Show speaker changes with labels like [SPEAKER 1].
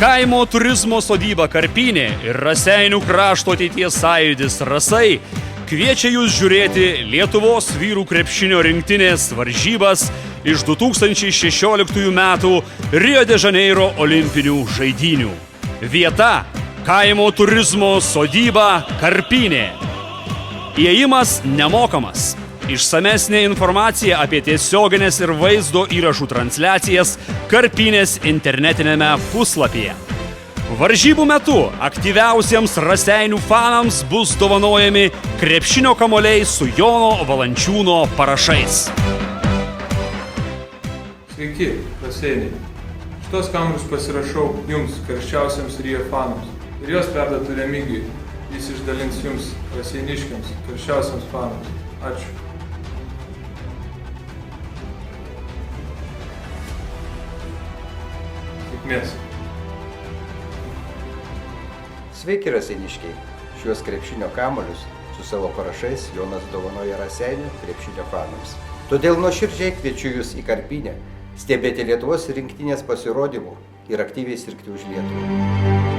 [SPEAKER 1] Kaimo turizmo sodyba Karpinė ir Raseinių krašto ateities sąjūdis Rasai kviečia jūs žiūrėti Lietuvos vyrų krepšinio rinktinės varžybas iš 2016 metų Rio de Žaneiro olimpinių žaidynių. Vieta – Kaimo turizmo sodyba Karpinė. Įėjimas nemokamas. Išsamesnė informacija apie tiesioginės ir vaizdo įrašų transliacijas Karpinės internetinėme puslapyje. Varžybų metu aktyviausiems Raseinių fanams bus dovanojami krepšinio kamuoliai su Jono Valančiūno parašais.
[SPEAKER 2] Sveiki, Raseiniai. Šitos kamuolius pasirašau jums, karščiausiams Rio fanams. Ir juos perduodu Remigijui. Jis išdalins jums, raseiniškiams, karščiausiams fanams. Ačiū. Sėkmės.
[SPEAKER 3] Sveiki, raseiniškiai. Šiuos krepšinio kamuolius su savo parašais Jonas dovanoja Raseinių krepšinio fanams. Todėl nuoširdžiai kviečiu jūs į Karpinę, stebėti Lietuvos rinktinės pasirodymų ir aktyviai sirgti už Lietuvą.